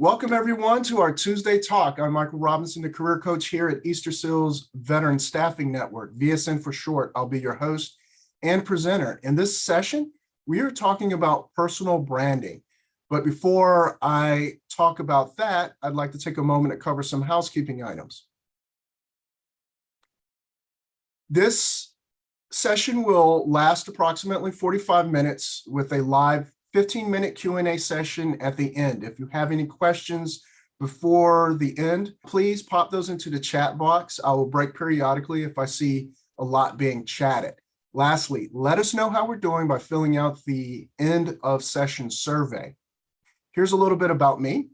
Welcome everyone to our Tuesday talk. I'm Michael Robinson, the career coach here at Easter Seals Veteran Staffing Network, VSN for short. I'll be your host and presenter. In this session, we are talking about personal branding. But before I talk about that, I'd like to take a moment to cover some housekeeping items. This session will last approximately 45 minutes with a live 15-minute Q&A session at the end. If you have any questions before the end, please pop those into the chat box. I will break periodically if I see a lot being chatted. Lastly, let us know how we're doing by filling out the end of session survey. Here's a little bit about me.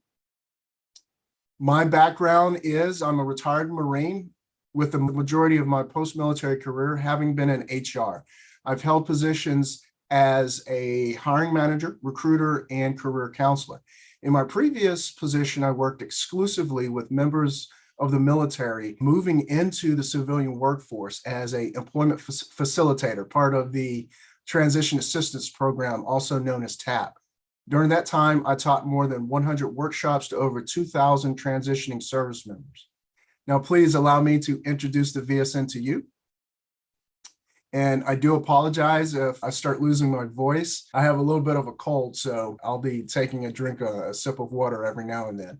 My background is I'm a retired Marine with the majority of my post-military career having been in HR. I've held positions as a hiring manager, recruiter, and career counselor. In my previous position, I worked exclusively with members of the military moving into the civilian workforce as an employment facilitator, part of the Transition Assistance Program, also known as TAP. During that time, I taught more than 100 workshops to over 2,000 transitioning service members. Now, please allow me to introduce the VSN to you. And I do apologize if I start losing my voice. I have a little bit of a cold, so I'll be taking a sip of water every now and then.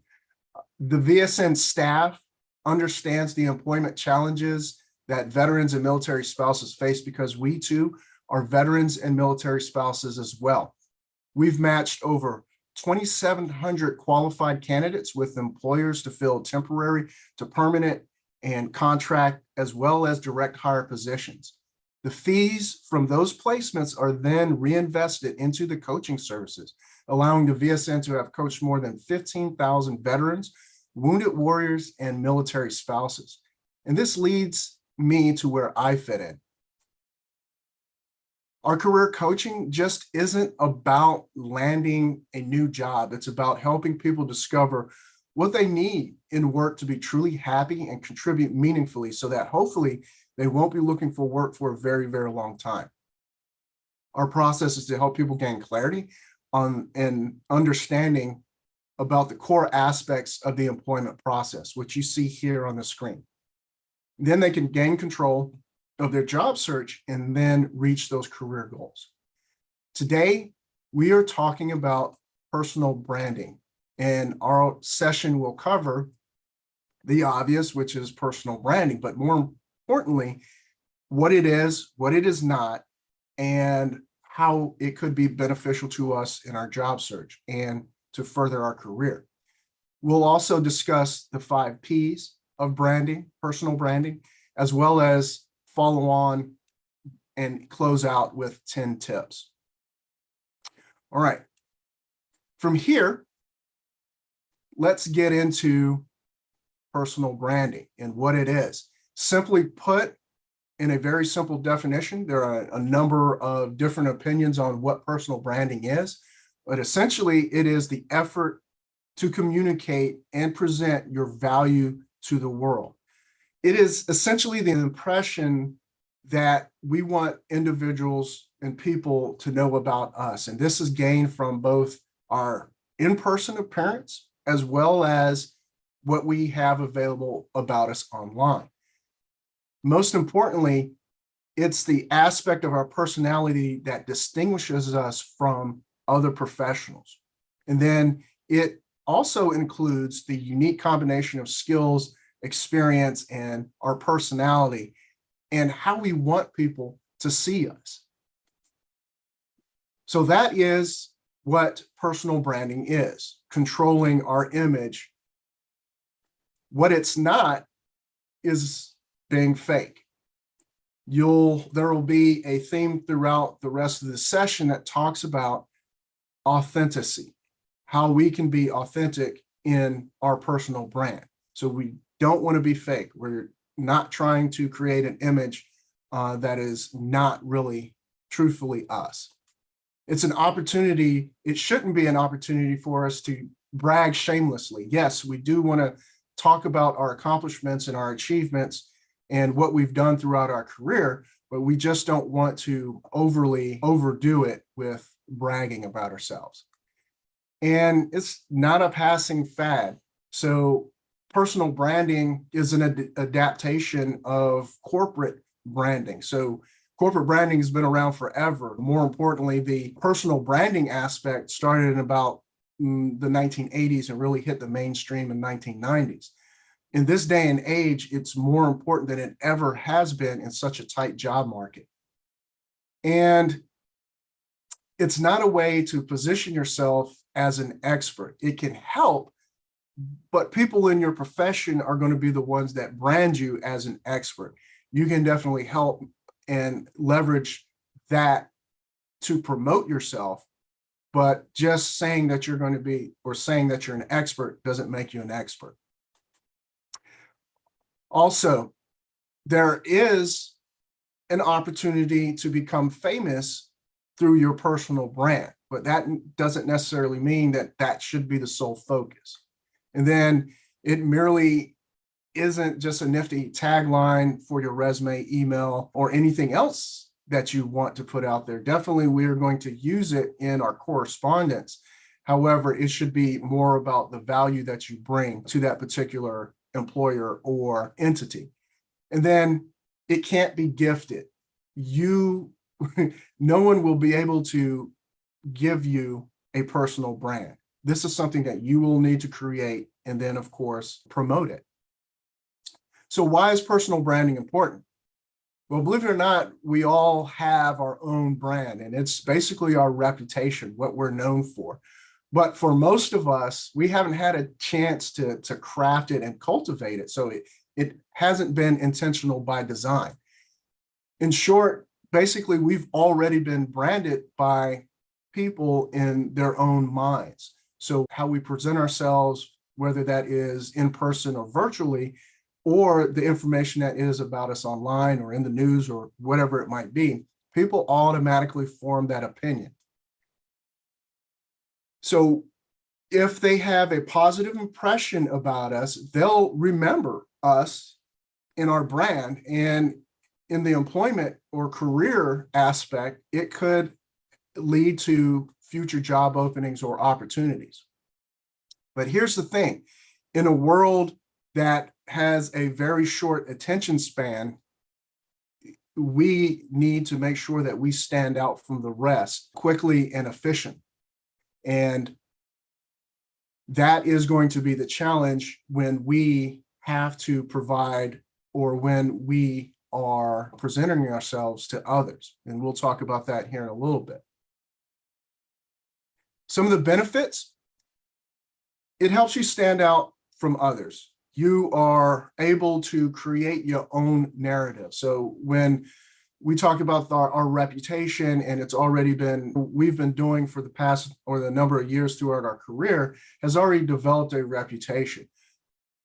The VSN staff understands the employment challenges that veterans and military spouses face because we too are veterans and military spouses as well. We've matched over 2,700 qualified candidates with employers to fill temporary to permanent and contract as well as direct hire positions. The fees from those placements are then reinvested into the coaching services, allowing the VSN to have coached more than 15,000 veterans, wounded warriors, and military spouses. And this leads me to where I fit in. Our career coaching just isn't about landing a new job. It's about helping people discover what they need in work to be truly happy and contribute meaningfully so that hopefully they won't be looking for work for a very, very long time. Our process is to help people gain clarity on and understanding about the core aspects of the employment process, which you see here on the screen. Then they can gain control of their job search and then reach those career goals. Today, we are talking about personal branding, and our session will cover the obvious, which is personal branding, but more importantly, what it is not, and how it could be beneficial to us in our job search and to further our career. We'll also discuss the 5 Ps of branding, personal branding, as well as follow on and close out with 10 tips. All right. From here, let's get into personal branding and what it is. Simply put, in a very simple definition, there are a number of different opinions on what personal branding is, but essentially it is the effort to communicate and present your value to the world. It is essentially the impression that we want individuals and people to know about us. And this is gained from both our in-person appearance as well as what we have available about us online. Most importantly, it's the aspect of our personality that distinguishes us from other professionals. And then it also includes the unique combination of skills, experience, and our personality and how we want people to see us. So that is what personal branding is, controlling our image. What it's not is being fake. There will be a theme throughout the rest of the session that talks about authenticity, how we can be authentic in our personal brand. So we don't want to be fake. We're not trying to create an image that is not really truthfully us. It's an opportunity. It shouldn't be an opportunity for us to brag shamelessly. Yes, we do want to talk about our accomplishments and our achievements and what we've done throughout our career, but we just don't want to overly overdo it with bragging about ourselves. and it's not a passing fad. So personal branding is an adaptation of corporate branding. So corporate branding has been around forever. More importantly, the personal branding aspect started in about the 1980s and really hit the mainstream in 1990s. In this day and age, it's more important than it ever has been in such a tight job market. And it's not a way to position yourself as an expert. It can help, but people in your profession are going to be the ones that brand you as an expert. You can definitely help and leverage that to promote yourself, but just saying that you're going to be, or saying that you're an expert, doesn't make you an expert. Also, there is an opportunity to become famous through your personal brand, but that doesn't necessarily mean that that should be the sole focus. And then it merely isn't just a nifty tagline for your resume, email, or anything else that you want to put out there. Definitely, we are going to use it in our correspondence. However, it should be more about the value that you bring to that particular employer or entity. And then it can't be gifted. No one will be able to give you a personal brand. This is something that you will need to create and then, of course, promote it. So why is personal branding important? Well, believe it or not, we all have our own brand, and it's basically our reputation, what we're known for. But for most of us, we haven't had a chance to craft it and cultivate it. So it hasn't been intentional by design. In short, basically, we've already been branded by people in their own minds. So how we present ourselves, whether that is in person or virtually, or the information that is about us online or in the news or whatever it might be, people automatically form that opinion. So if they have a positive impression about us, they'll remember us in our brand. And in the employment or career aspect, it could lead to future job openings or opportunities. But here's the thing, in a world that has a very short attention span, we need to make sure that we stand out from the rest quickly and efficient. And that is going to be the challenge when we have to provide, or when we are presenting ourselves to others. And we'll talk about that here in a little bit. Some of the benefits: it helps you stand out from others. You are able to create your own narrative. So when we talk about our reputation, and it's already been, we've been doing for the past, or the number of years throughout our career, has already developed a reputation.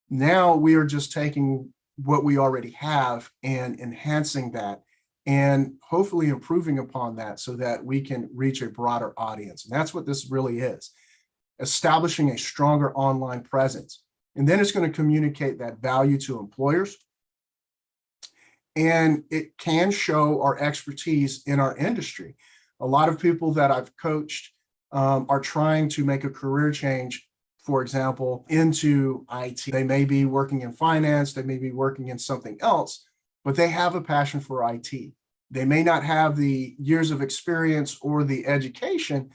Now we are just taking what we already have and enhancing that, and hopefully improving upon that so that we can reach a broader audience. And that's what this really is, establishing a stronger online presence. And then it's going to communicate that value to employers. And it can show our expertise in our industry. A lot of people that I've coached are trying to make a career change, for example, into IT. They may be working in finance, they may be working in something else, but they have a passion for IT. They may not have the years of experience or the education,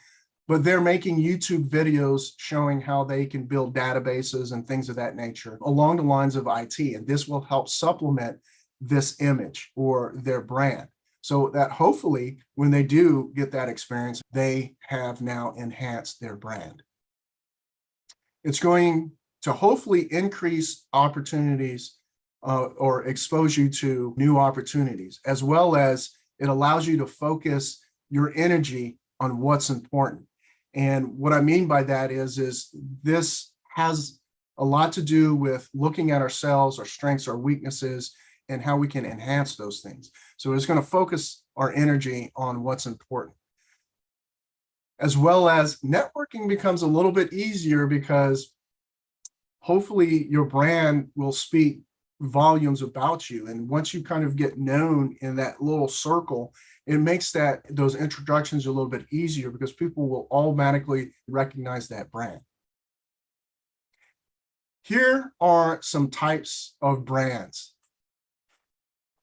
but they're making YouTube videos showing how they can build databases and things of that nature along the lines of IT. And this will help supplement this image or their brand, so that hopefully when they do get that experience, they have now enhanced their brand. It's going to hopefully increase opportunities or expose you to new opportunities, as well as it allows you to focus your energy on what's important. And what I mean by that is this has a lot to do with looking at ourselves, our strengths, our weaknesses, and how we can enhance those things. So it's going to focus our energy on what's important. As well as networking becomes a little bit easier, because hopefully your brand will speak volumes about you. And once you kind of get known in that little circle, It makes those introductions a little bit easier because people will automatically recognize that brand. Here are some types of brands.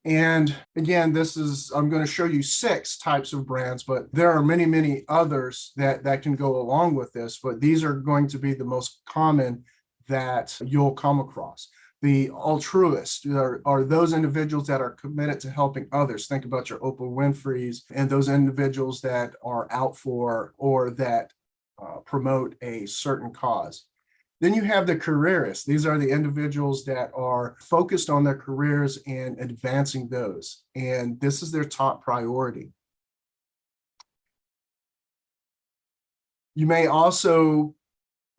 And again, I'm going to show you 6 types of brands, but there are many, many others that can go along with this, but these are going to be the most common that you'll come across. The altruists are those individuals that are committed to helping others. Think about your Oprah Winfrey's and those individuals that are out for or that promote a certain cause. Then you have the careerists. These are the individuals that are focused on their careers and advancing those. And this is their top priority. You may also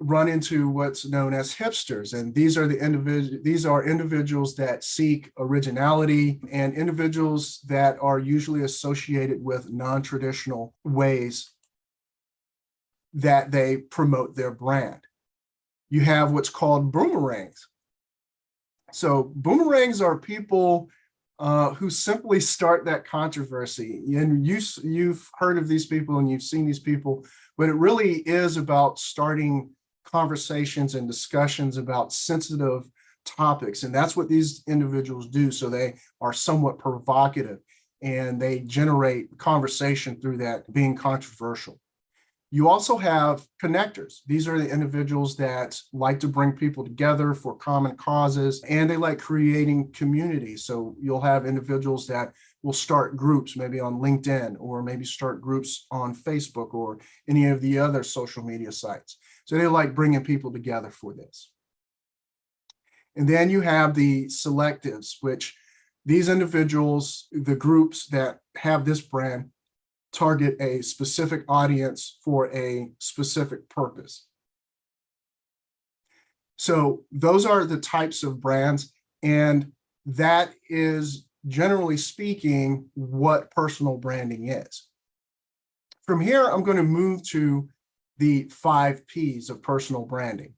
run into what's known as hipsters. And these are individuals that seek originality and individuals that are usually associated with non-traditional ways that they promote their brand. You have what's called boomerangs. So boomerangs are people who simply start that controversy. And you've heard of these people and you've seen these people, but it really is about starting conversations and discussions about sensitive topics. And that's what these individuals do. So they are somewhat provocative and they generate conversation through that being controversial. You also have connectors. These are the individuals that like to bring people together for common causes, and they like creating communities. So you'll have individuals that will start groups, maybe on LinkedIn, or maybe start groups on Facebook or any of the other social media sites. So they like bringing people together for this. And then you have the selectives, which these individuals, the groups that have this brand, target a specific audience for a specific purpose. So those are the types of brands, and that is, generally speaking, what personal branding is. From here, I'm going to move to the 5 Ps of personal branding.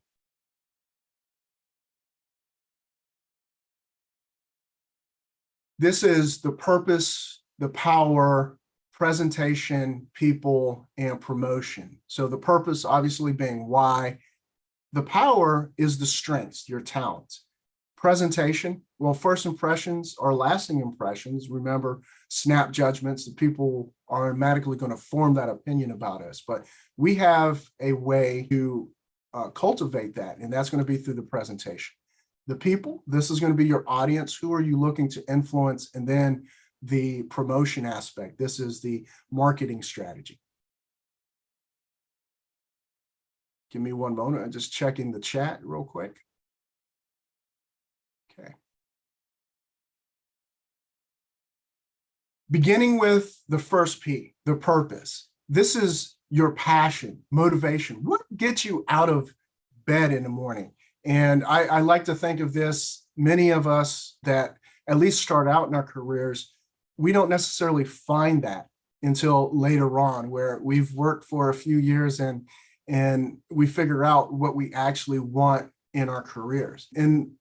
This is the purpose, the power, presentation, people, and promotion. So the purpose obviously being why. The power is the strengths, your talents. Presentation, well, first impressions are lasting impressions. Remember, snap judgments, the people are automatically going to form that opinion about us. But we have a way to cultivate that, and that's going to be through the presentation. The people, this is going to be your audience. Who are you looking to influence? And then the promotion aspect. This is the marketing strategy. Give me one moment. I'm just checking the chat real quick. Okay. Beginning with the first P, the purpose. This is your passion, motivation. What gets you out of bed in the morning? And I like to think of this, many of us that at least start out in our careers, we don't necessarily find that until later on, where we've worked for a few years and we figure out what we actually want in our careers. And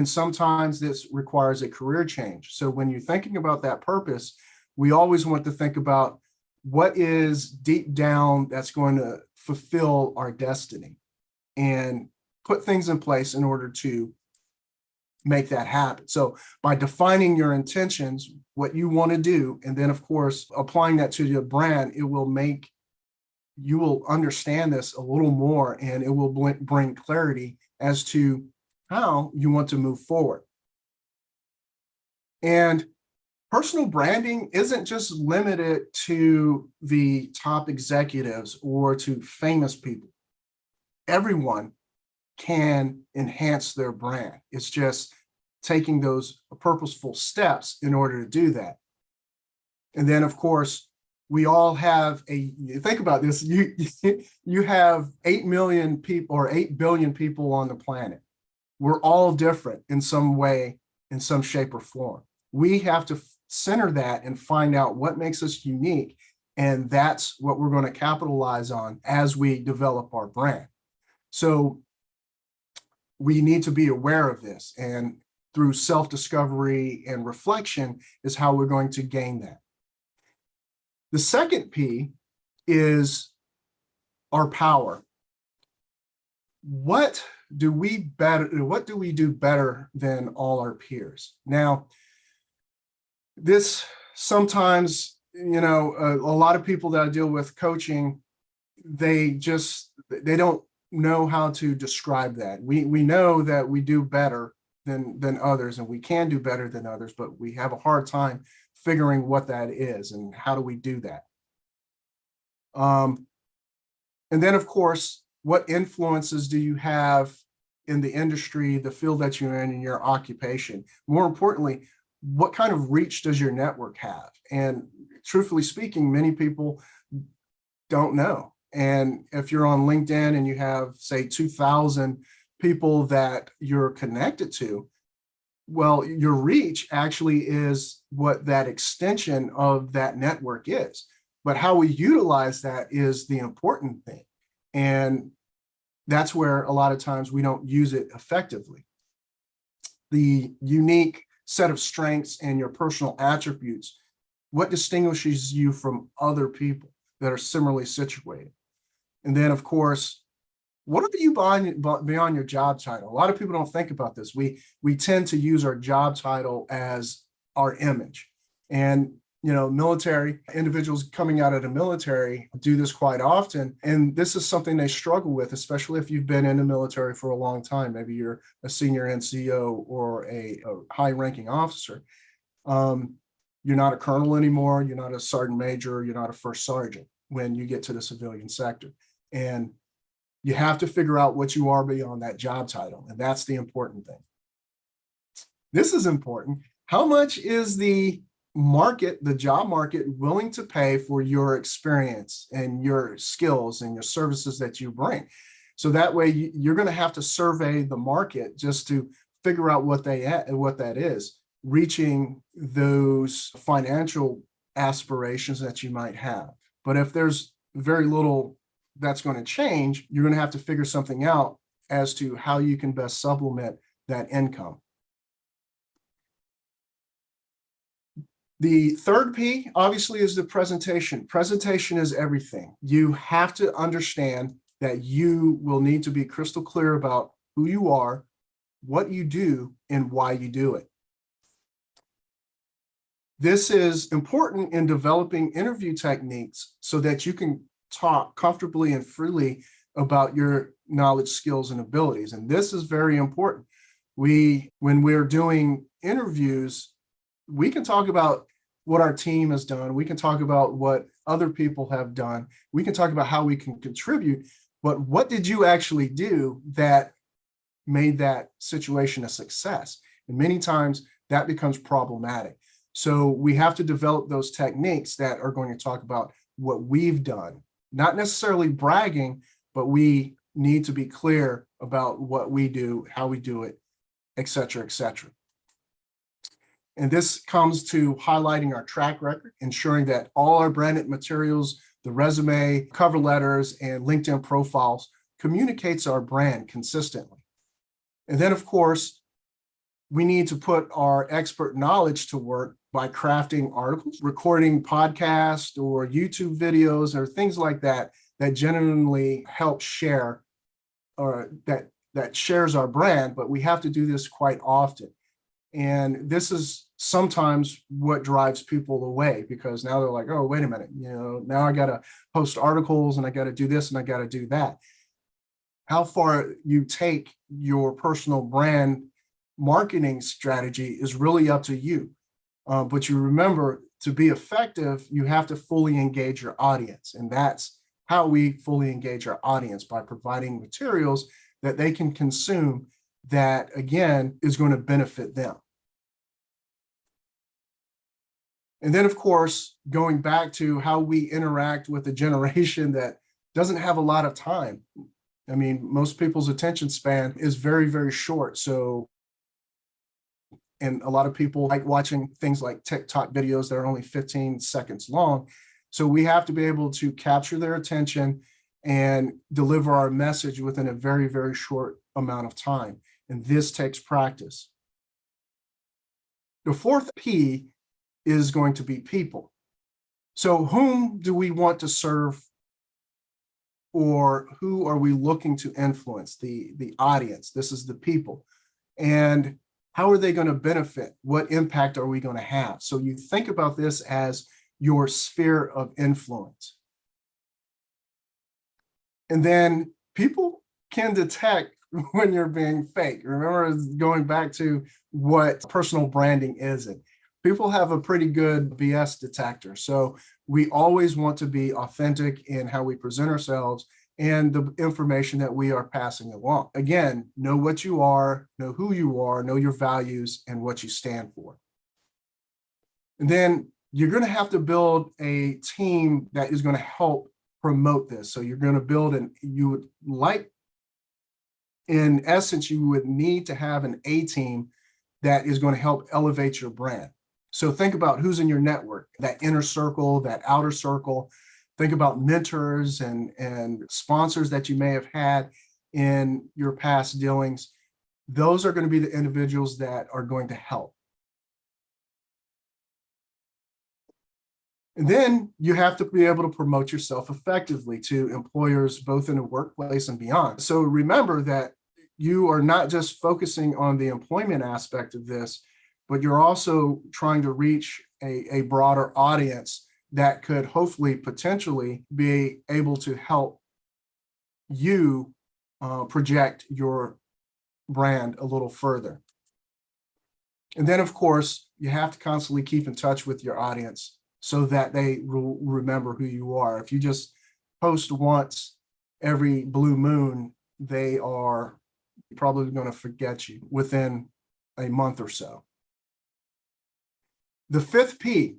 sometimes this requires a career change. So when you're thinking about that purpose, we always want to think about what is deep down that's going to fulfill our destiny and put things in place in order to make that happen. So by defining your intentions, what you want to do, and then of course, applying that to your brand, you will understand this a little more, and it will bring clarity as to how you want to move forward. And personal branding isn't just limited to the top executives or to famous people. Everyone can enhance their brand. It's just taking those purposeful steps in order to do that. And then, of course, we all have think about this, you have 8 million people or 8 billion people on the planet. We're all different in some way, in some shape or form. We have to center that and find out what makes us unique. And that's what we're going to capitalize on as we develop our brand. So we need to be aware of this, and through self-discovery and reflection is how we're going to gain that. The second P is our power. What do we do better than all our peers? Now, this sometimes, a lot of people that I deal with coaching, they don't know how to describe that. We know that we do better than others, and we can do better than others, but we have a hard time figuring what that is and how do we do that. And then, of course, what influences do you have in the industry, the field that you're in your occupation? More importantly, what kind of reach does your network have? And truthfully speaking, many people don't know. And if you're on LinkedIn and you have, say, 2,000 people that you're connected to, well, your reach actually is what that extension of that network is. But how we utilize that is the important thing. And that's where a lot of times we don't use it effectively. The unique set of strengths and your personal attributes, what distinguishes you from other people that are similarly situated? And then, of course, what are you beyond your job title? A lot of people don't think about this. We tend to use our job title as our image. And military individuals coming out of the military do this quite often. And this is something they struggle with, especially if you've been in the military for a long time. Maybe you're a senior NCO or a high-ranking officer. You're not a colonel anymore. You're not a sergeant major. You're not a first sergeant when you get to the civilian sector. And you have to figure out what you are beyond that job title. And that's the important thing. This is important. How much is the job market willing to pay for your experience and your skills and your services that you bring? So that way you're going to have to survey the market just to figure out what that is, reaching those financial aspirations that you might have. But if there's very little that's going to change, you're going to have to figure something out as to how you can best supplement that income. The third P, obviously, is the presentation. Presentation is everything. You have to understand that you will need to be crystal clear about who you are, what you do, and why you do it. This is important in developing interview techniques so that you can talk comfortably and freely about your knowledge, skills, and abilities. And this is very important. When we're doing interviews, we can talk about what our team has done. We can talk about what other people have done. We can talk about how we can contribute, but what did you actually do that made that situation a success? And many times that becomes problematic. So we have to develop those techniques that are going to talk about what we've done, not necessarily bragging, but we need to be clear about what we do, how we do it, et cetera, et cetera. And this comes to highlighting our track record, ensuring that all our branded materials, the resume, cover letters, and LinkedIn profiles communicates our brand consistently. And then, of course, we need to put our expert knowledge to work by crafting articles, recording podcasts or YouTube videos or things like that that genuinely help share or that shares our brand, but we have to do this quite often. And this is sometimes what drives people away, because now they're like, oh, wait a minute, now I got to post articles and I got to do this and I got to do that. How far you take your personal brand marketing strategy is really up to you. But you remember, to be effective, you have to fully engage your audience. And that's how we fully engage our audience, by providing materials that they can consume that, again, is going to benefit them. And then, of course, going back to how we interact with a generation that doesn't have a lot of time. I mean, most people's attention span is very, very short. And a lot of people like watching things like TikTok videos that are only 15 seconds long. So we have to be able to capture their attention and deliver our message within a very, very short amount of time. And this takes practice. The fourth P is going to be people. So whom do we want to serve, or who are we looking to influence? The audience. This is the people. And how are they going to benefit? What impact are we going to have? So you think about this as your sphere of influence. And then people can detect when you're being fake. Remember, going back to what personal branding isn't. People have a pretty good BS detector. So we always want to be authentic in how we present ourselves and the information that we are passing along. Again, know what you are, know who you are, know your values and what you stand for. And then you're going to have to build a team that is going to help promote this. So you're going to build, and you would like, in essence, you would need to have an A team that is going to help elevate your brand. So think about who's in your network, that inner circle, that outer circle. Think about mentors and sponsors that you may have had in your past dealings. Those are going to be the individuals that are going to help. And then you have to be able to promote yourself effectively to employers, both in the workplace and beyond. So remember that you are not just focusing on the employment aspect of this, but you're also trying to reach a broader audience that could hopefully potentially be able to help you project your brand a little further. And then, of course, you have to constantly keep in touch with your audience so that they will remember who you are. If you just post once every blue moon, they are probably going to forget you within a month or so. The fifth P,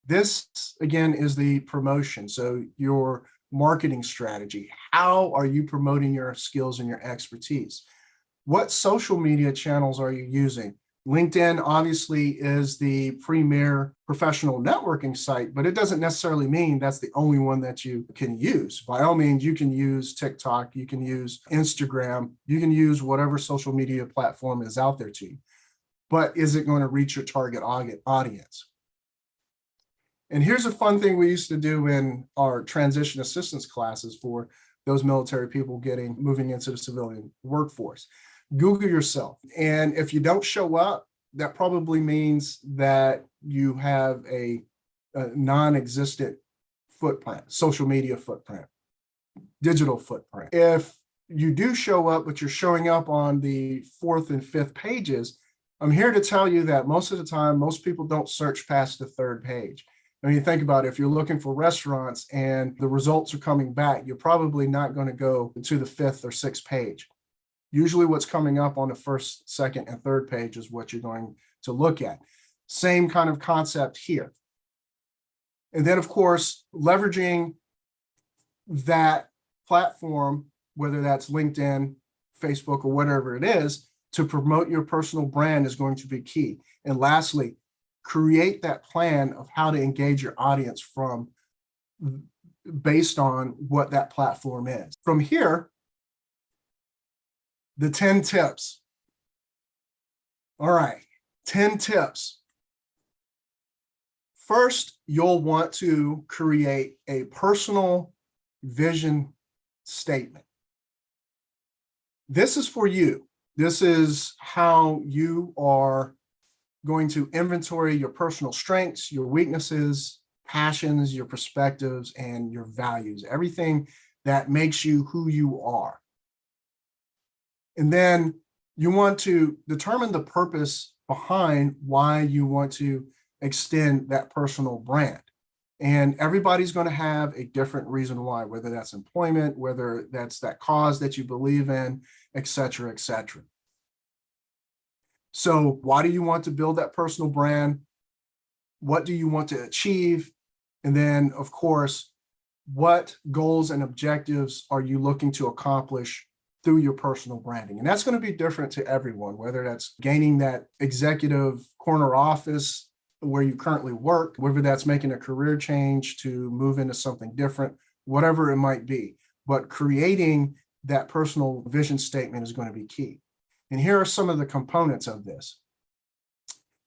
this again is the promotion. So your marketing strategy. How are you promoting your skills and your expertise? What social media channels are you using? LinkedIn obviously is the premier professional networking site, but it doesn't necessarily mean that's the only one that you can use. By all means, you can use TikTok, you can use Instagram, you can use whatever social media platform is out there to you. But is it going to reach your target audience? And here's a fun thing we used to do in our transition assistance classes for those military people moving into the civilian workforce. Google yourself. And if you don't show up, that probably means that you have a non-existent footprint, social media footprint, digital footprint. If you do show up, but you're showing up on the fourth and fifth pages, I'm here to tell you that most of the time, most people don't search past the third page. I mean, think about it. If you're looking for restaurants and the results are coming back, you're probably not going to go to the fifth or sixth page. Usually what's coming up on the first, second, and third page is what you're going to look at. Same kind of concept here. And then, of course, leveraging that platform, whether that's LinkedIn, Facebook, or whatever it is, to promote your personal brand is going to be key. And lastly, create that plan of how to engage your audience based on what that platform is. From here, the 10 tips. All right, 10 tips. First, you'll want to create a personal vision statement. This is for you. This is how you are going to inventory your personal strengths, your weaknesses, passions, your perspectives, and your values, everything that makes you who you are. And then you want to determine the purpose behind why you want to extend that personal brand. And everybody's going to have a different reason why, whether that's employment, whether that's that cause that you believe in, et cetera, et cetera. So why do you want to build that personal brand? What do you want to achieve? And then, of course, what goals and objectives are you looking to accomplish through your personal branding? And that's going to be different to everyone, whether that's gaining that executive corner office where you currently work, whether that's making a career change to move into something different, whatever it might be. But creating that personal vision statement is going to be key. And here are some of the components of this.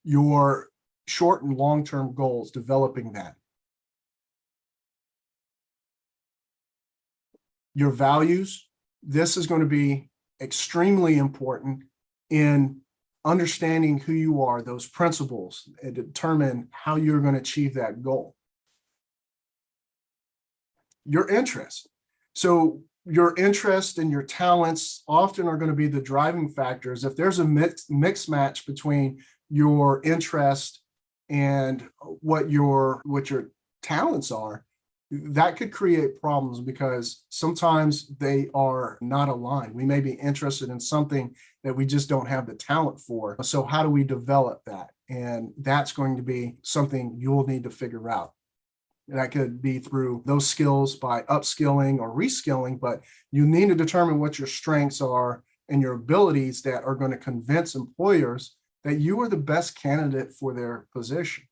Your short and long-term goals, developing that. your values. This is going to be extremely important in understanding who you are, those principles, and determine how you're going to achieve that goal. Your interest. So your interest and your talents often are going to be the driving factors. If there's a mix match between your interest and what your talents are, that could create problems because sometimes they are not aligned. We may be interested in something that we just don't have the talent for. So how do we develop that? And that's going to be something you'll need to figure out. That could be through those skills by upskilling or reskilling, but you need to determine what your strengths are and your abilities that are going to convince employers that you are the best candidate for their position.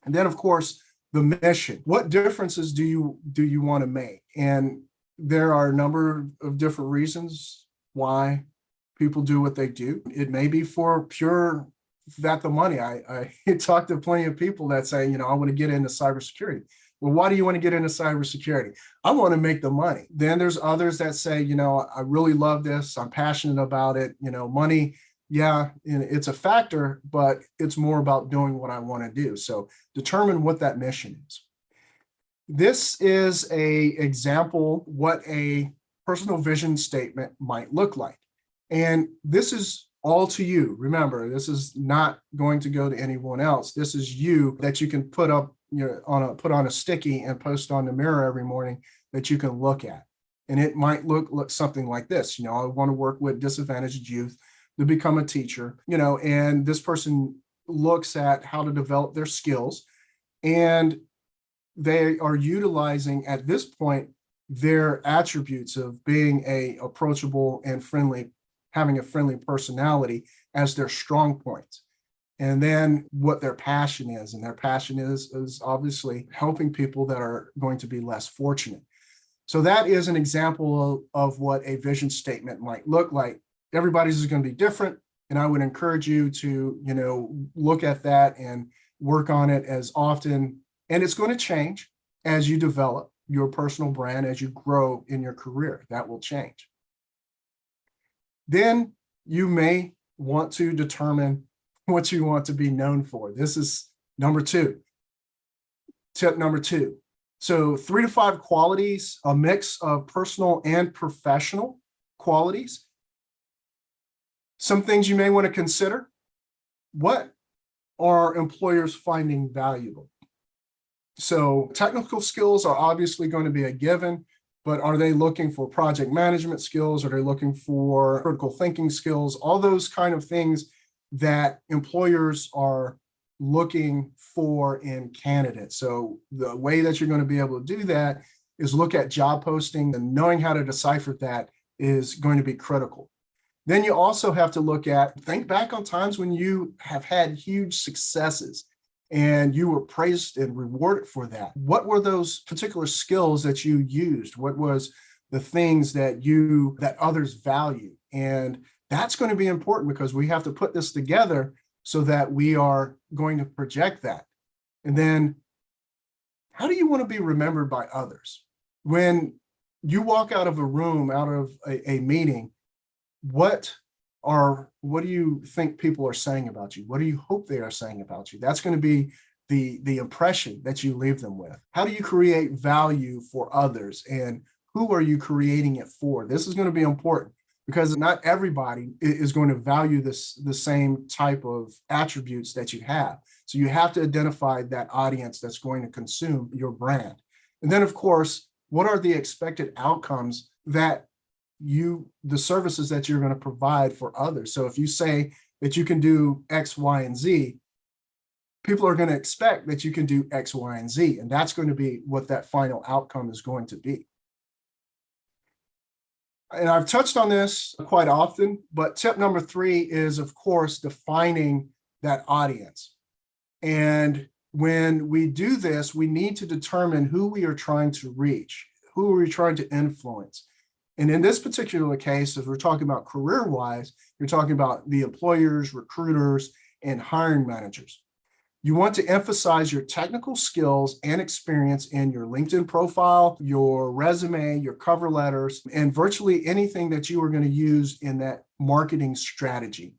And then, of course, the mission. What differences do you want to make? And there are a number of different reasons why people do what they do. It may be for pure the money. I talk to plenty of people that say, I want to get into cybersecurity. Well, why do you want to get into cybersecurity? I want to make the money. Then there's others that say, I really love this. I'm passionate about it. Money, yeah, it's a factor, but it's more about doing what I want to do. So determine what that mission is. This is an example what a personal vision statement might look like. And this is all to you. Remember, this is not going to go to anyone else. This is you that you can put up put on a sticky and post on the mirror every morning that you can look at. And it might look something like this. I want to work with disadvantaged youth to become a teacher, and this person looks at how to develop their skills, and they are utilizing at this point their attributes of being approachable and friendly, having a friendly personality as their strong points. And then what their passion is. And their passion is obviously helping people that are going to be less fortunate. So that is an example of what a vision statement might look like. Everybody's is going to be different. And I would encourage you to, look at that and work on it as often. And it's going to change as you develop your personal brand, as you grow in your career. That will change. Then you may want to determine what you want to be known for. This is tip number 2. So 3 to 5 qualities, a mix of personal and professional qualities. Some things you may want to consider. What are employers finding valuable? So technical skills are obviously going to be a given. But are they looking for project management skills? Are they looking for critical thinking skills? All those kind of things that employers are looking for in candidates. So the way that you're going to be able to do that is look at job posting, and knowing how to decipher that is going to be critical. Then you also have to think back on times when you have had huge successes and you were praised and rewarded for that. What were those particular skills that you used? What was the things that others value? And that's going to be important because we have to put this together so that we are going to project that. And then how do you want to be remembered by others? When you walk out of a room, out of a meeting, what do you think people are saying about you? What do you hope they are saying about you? That's going to be the impression that you leave them with. How do you create value for others, and who are you creating it for? This is going to be important because not everybody is going to value the same type of attributes that you have. So you have to identify that audience that's going to consume your brand. And then, of course, what are the expected outcomes that the services that you're going to provide for others? So if you say that you can do X, Y, and Z, people are going to expect that you can do X, Y, and Z, and that's going to be what that final outcome is going to be. And I've touched on this quite often, but tip number 3 is, of course, defining that audience. And when we do this, we need to determine who we are trying to reach, who are we trying to influence. And in this particular case, if we're talking about career-wise, you're talking about the employers, recruiters, and hiring managers. You want to emphasize your technical skills and experience in your LinkedIn profile, your resume, your cover letters, and virtually anything that you are going to use in that marketing strategy.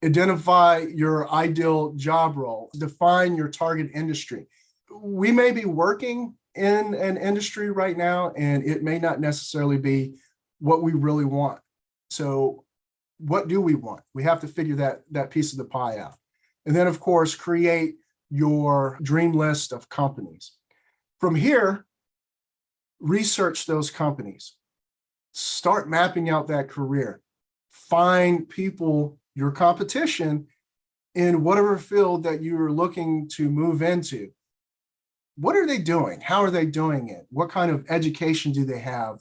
Identify your ideal job role. Define your target industry. We may be working in an industry right now, and it may not necessarily be what we really want. So what do we want? We have to figure that piece of the pie out. And then, of course, create your dream list of companies. From here, research those companies. Start mapping out that career. Find people, your competition, in whatever field that you're looking to move into. What are they doing? How are they doing it? What kind of education do they have?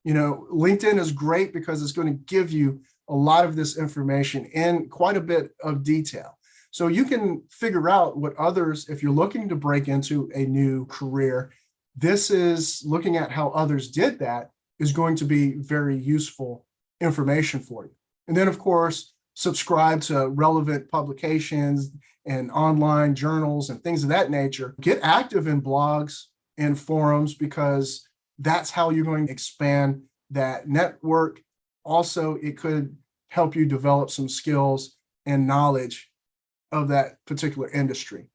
LinkedIn is great because it's going to give you a lot of this information in quite a bit of detail. So you can figure out what others, if you're looking to break into a new career, this is looking at how others did that is going to be very useful information for you. And then, of course, subscribe to relevant publications and online journals and things of that nature. Get active in blogs and forums because that's how you're going to expand that network. Also, it could help you develop some skills and knowledge of that particular industry.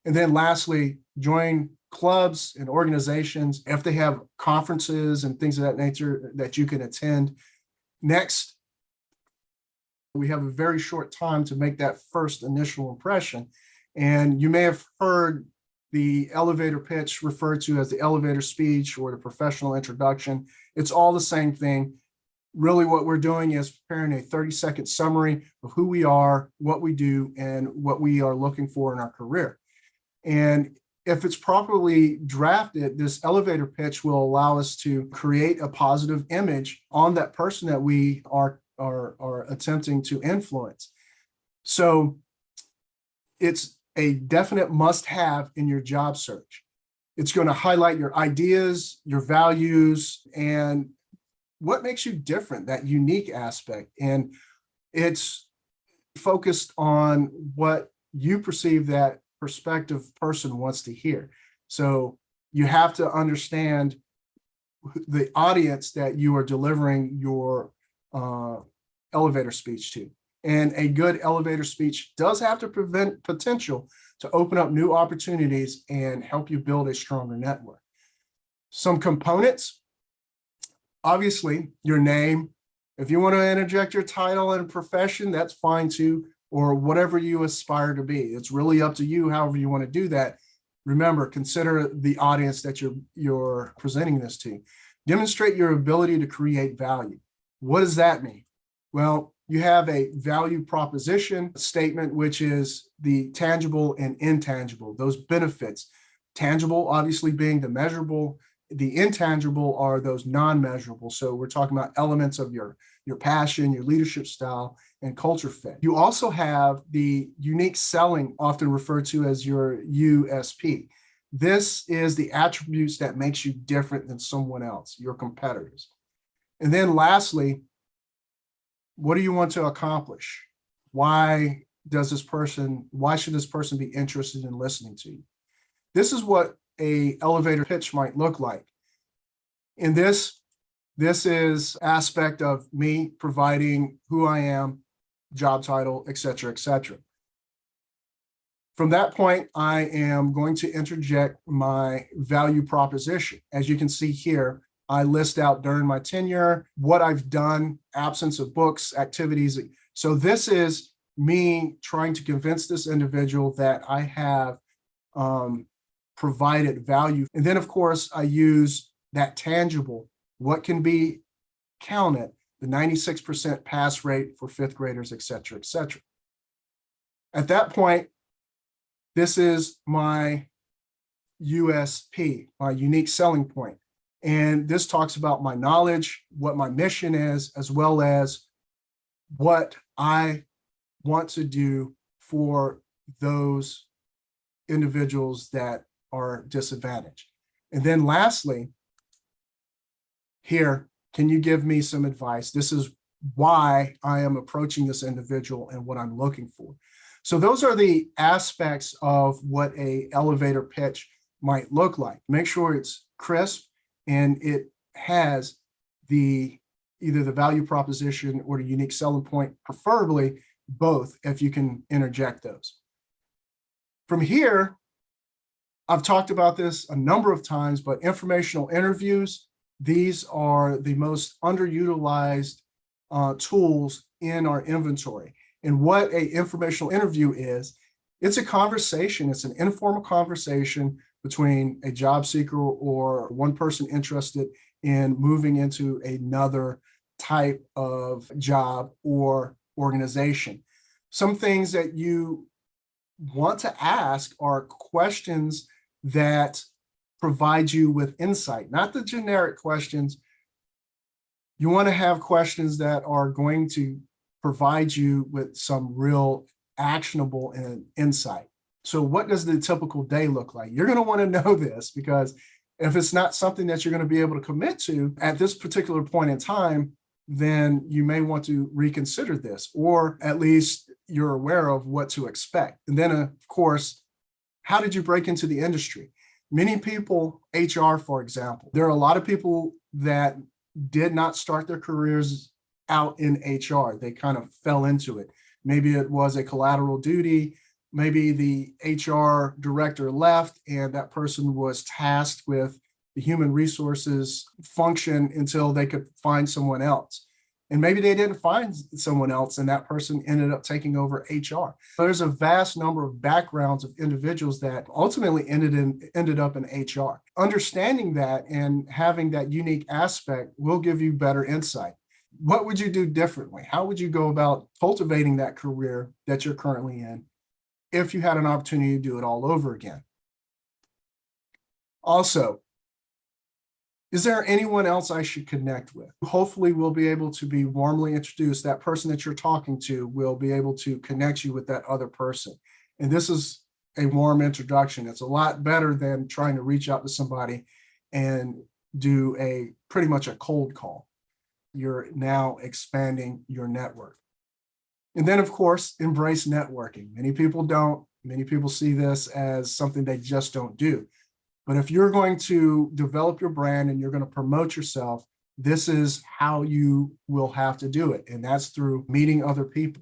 And then lastly, join clubs and organizations if they have conferences and things of that nature that you can attend. Next, we have a very short time to make that first initial impression. And you may have heard the elevator pitch referred to as the elevator speech or the professional introduction. It's all the same thing. Really, what we're doing is preparing a 30-second summary of who we are, what we do, and what we are looking for in our career. And if it's properly drafted, this elevator pitch will allow us to create a positive image on that person that we are attempting to influence. So it's a definite must-have in your job search. It's going to highlight your ideas, your values, and what makes you different, that unique aspect. And it's focused on what you perceive that prospective person wants to hear. So you have to understand the audience that you are delivering your elevator speech to. And a good elevator speech does have to prevent potential to open up new opportunities and help you build a stronger network. Some components, obviously, your name. If you want to interject your title and profession, that's fine too, or whatever you aspire to be. It's really up to you, however you want to do that. Remember, consider the audience that you're presenting this to. Demonstrate your ability to create value. What does that mean? Well, you have a value proposition statement, which is the tangible and intangible, those benefits. Tangible, obviously, being the measurable. The intangible are those non-measurable. So we're talking about elements of your passion, your leadership style, and culture fit. You also have the unique selling, often referred to as your USP. This is the attributes that makes you different than someone else, your competitors. And then lastly, what do you want to accomplish? Why should this person be interested in listening to you? This is what a elevator pitch might look like. In this is aspect of me providing who I am, job title, et cetera, et cetera. From that point, I am going to interject my value proposition. As you can see here, I list out during my tenure, what I've done, absence of books, activities. So this is me trying to convince this individual that I have provided value. And then, of course, I use that tangible, what can be counted, the 96% pass rate for fifth graders, et cetera, et cetera. At that point, this is my USP, my unique selling point. And this talks about my knowledge, what my mission is, as well as what I want to do for those individuals that are disadvantaged. And then lastly, here, can you give me some advice? This is why I am approaching this individual and what I'm looking for. So those are the aspects of what a elevator pitch might look like. Make sure it's crisp and it has either the value proposition or the unique selling point, preferably both, if you can interject those. From here, I've talked about this a number of times, but informational interviews, these are the most underutilized tools in our inventory. And what a informational interview is, it's a conversation, it's an informal conversation between a job seeker or one person interested in moving into another type of job or organization. Some things that you want to ask are questions that provide you with insight, not the generic questions. You want to have questions that are going to provide you with some real actionable and insight. So what does the typical day look like? You're going to want to know this, because if it's not something that you're going to be able to commit to at this particular point in time, then you may want to reconsider this, or at least you're aware of what to expect. And then, of course, how did you break into the industry? Many people, HR, for example, there are a lot of people that did not start their careers out in HR. They kind of fell into it. Maybe it was a collateral duty. Maybe the HR director left and that person was tasked with the human resources function until they could find someone else. And maybe they didn't find someone else and that person ended up taking over HR. There's a vast number of backgrounds of individuals that ultimately ended up in HR. Understanding that and having that unique aspect will give you better insight. What would you do differently? How would you go about cultivating that career that you're currently in if you had an opportunity to do it all over again? Also, is there anyone else I should connect with? Hopefully we'll be able to be warmly introduced. That person that you're talking to will be able to connect you with that other person. And this is a warm introduction. It's a lot better than trying to reach out to somebody and do pretty much a cold call. You're now expanding your network. And then, of course, embrace networking. Many people don't. Many people see this as something they just don't do. But if you're going to develop your brand and you're going to promote yourself, this is how you will have to do it. And that's through meeting other people.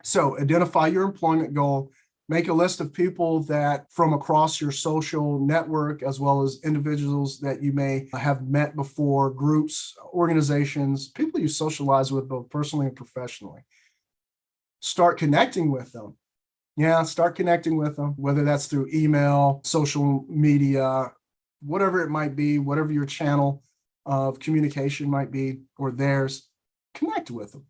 So identify your employment goal, make a list of people that from across your social network, as well as individuals that you may have met before, groups, organizations, people you socialize with both personally and professionally. Start connecting with them. Start connecting with them, whether that's through email, social media, whatever it might be, whatever your channel of communication might be or theirs, connect with them.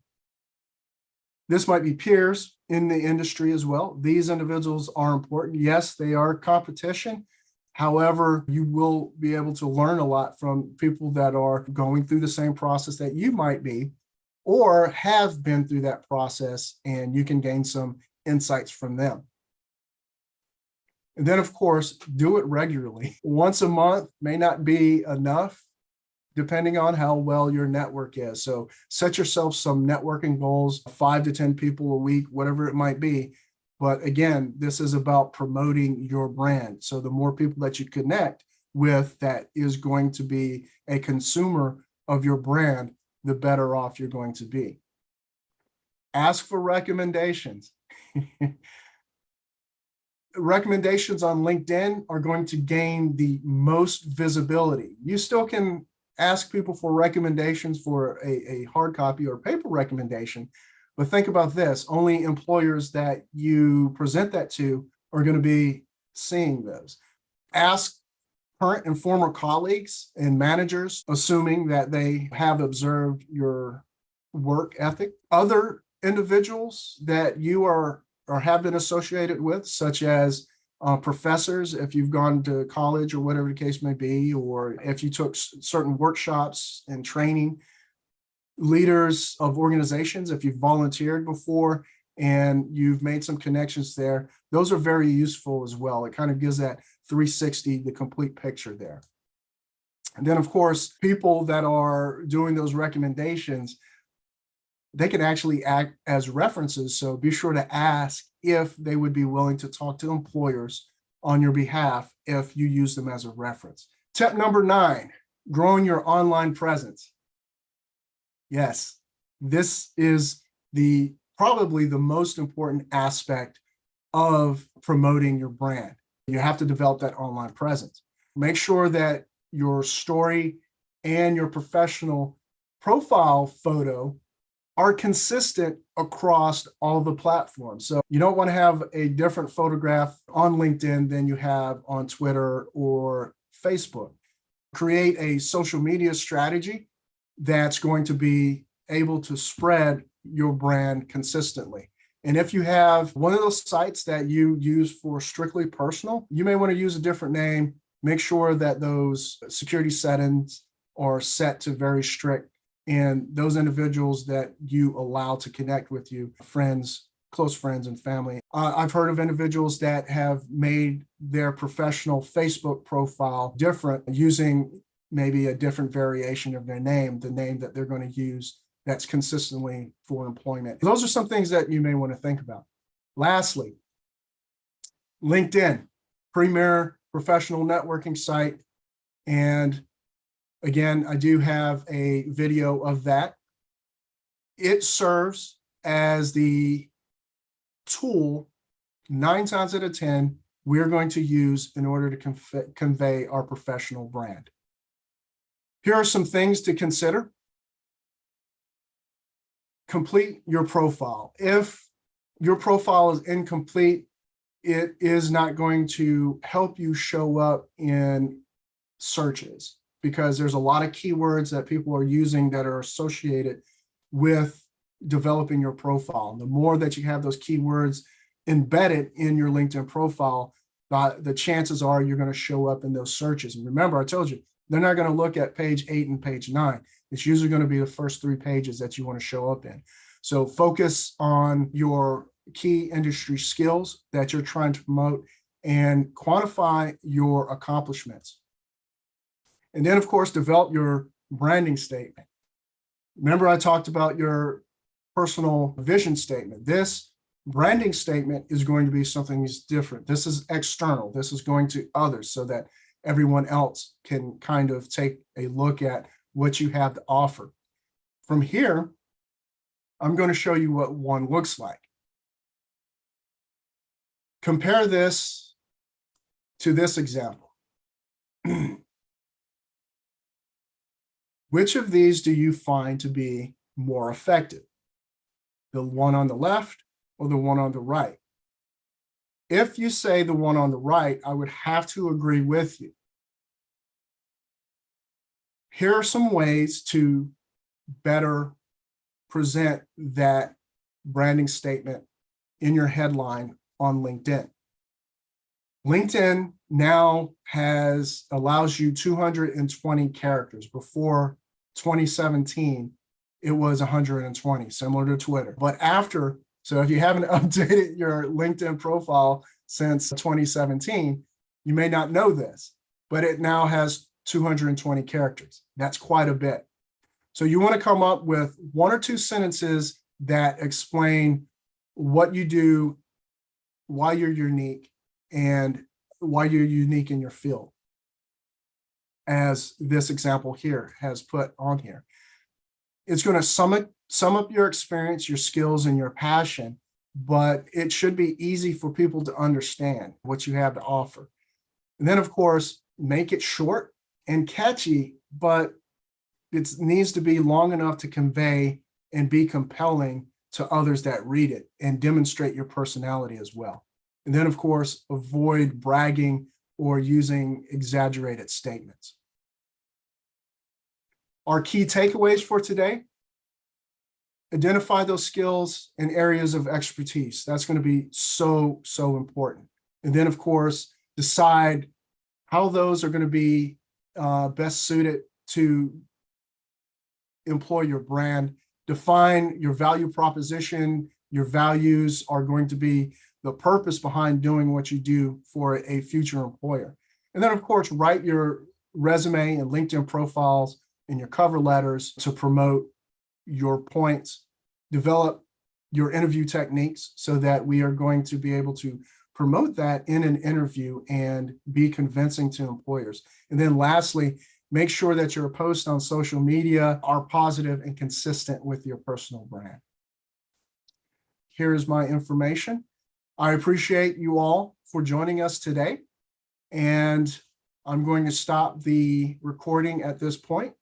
This might be peers in the industry as well. These individuals are important. Yes, they are competition. However, you will be able to learn a lot from people that are going through the same process that you might be or have been through that process, and you can gain some insights from them. And then, of course, do it regularly. Once a month may not be enough, depending on how well your network is. So set yourself some networking goals, 5 to 10 people a week, whatever it might be. But again, this is about promoting your brand. So the more people that you connect with that is going to be a consumer of your brand, the better off you're going to be. Ask for recommendations. Recommendations on LinkedIn are going to gain the most visibility. You still can ask people for recommendations for a hard copy or paper recommendation, but think about this: only employers that you present that to are going to be seeing those. Ask current and former colleagues and managers, assuming that they have observed your work ethic. Other individuals that you are or have been associated with, such as professors, if you've gone to college or whatever the case may be, or if you took certain workshops and training, leaders of organizations, if you've volunteered before and you've made some connections there, those are very useful as well. It kind of gives that 360, the complete picture there. And then, of course, people that are doing those recommendations, they can actually act as references. So be sure to ask if they would be willing to talk to employers on your behalf if you use them as a reference. Tip number 9, growing your online presence. Yes, this is probably the most important aspect of promoting your brand. You have to develop that online presence. Make sure that your story and your professional profile photo are consistent across all the platforms. So you don't want to have a different photograph on LinkedIn than you have on Twitter or Facebook. Create a social media strategy that's going to be able to spread your brand consistently. And if you have one of those sites that you use for strictly personal, you may want to use a different name. Make sure that those security settings are set to very strict, and those individuals that you allow to connect with you, friends, close friends and family. I've heard of individuals that have made their professional Facebook profile different using maybe a different variation of their name, the name that they're going to use that's consistently for employment. Those are some things that you may want to think about. Lastly, LinkedIn, premier professional networking site. And again, I do have a video of that. It serves as the tool 9 times out of 10 we're going to use in order to convey our professional brand. Here are some things to consider. Complete your profile. If your profile is incomplete, it is not going to help you show up in searches because there's a lot of keywords that people are using that are associated with developing your profile. And the more that you have those keywords embedded in your LinkedIn profile, the chances are you're going to show up in those searches. And remember, I told you, they're not going to look at page 8 and page 9. It's usually going to be the first 3 pages that you want to show up in. So focus on your key industry skills that you're trying to promote and quantify your accomplishments. And then, of course, develop your branding statement. Remember, I talked about your personal vision statement. This branding statement is going to be something that's different. This is external. This is going to others so that everyone else can kind of take a look at what you have to offer. From here, I'm going to show you what one looks like. Compare this to this example. Which of these do you find to be more effective? The one on the left or the one on the right? If you say the one on the right, I would have to agree with you. Here are some ways to better present that branding statement in your headline on LinkedIn. LinkedIn now allows you 220 characters. Before 2017, it was 120, similar to Twitter. But so if you haven't updated your LinkedIn profile since 2017, you may not know this, but it now has 220 characters. That's quite a bit. So you want to come up with 1 or 2 sentences that explain what you do, why you're unique, and why you're unique in your field, as this example here has put on here. It's going to sum up your experience, your skills, and your passion, but it should be easy for people to understand what you have to offer. And then, of course, make it short and catchy, but it needs to be long enough to convey and be compelling to others that read it and demonstrate your personality as well. And then, of course, avoid bragging or using exaggerated statements. Our key takeaways for today: identify those skills and areas of expertise. That's going to be so, so important. And then, of course, decide how those are going to be best suited to employ your brand. Define your value proposition. Your values are going to be the purpose behind doing what you do for a future employer. And then, of course, write your resume and LinkedIn profiles and your cover letters to promote your points develop your interview techniques so that we are going to be able to promote that in an interview and be convincing to employers. And then lastly, make sure that your posts on social media are positive and consistent with your personal brand. Here is my information. I appreciate you all for joining us today. And I'm going to stop the recording at this point.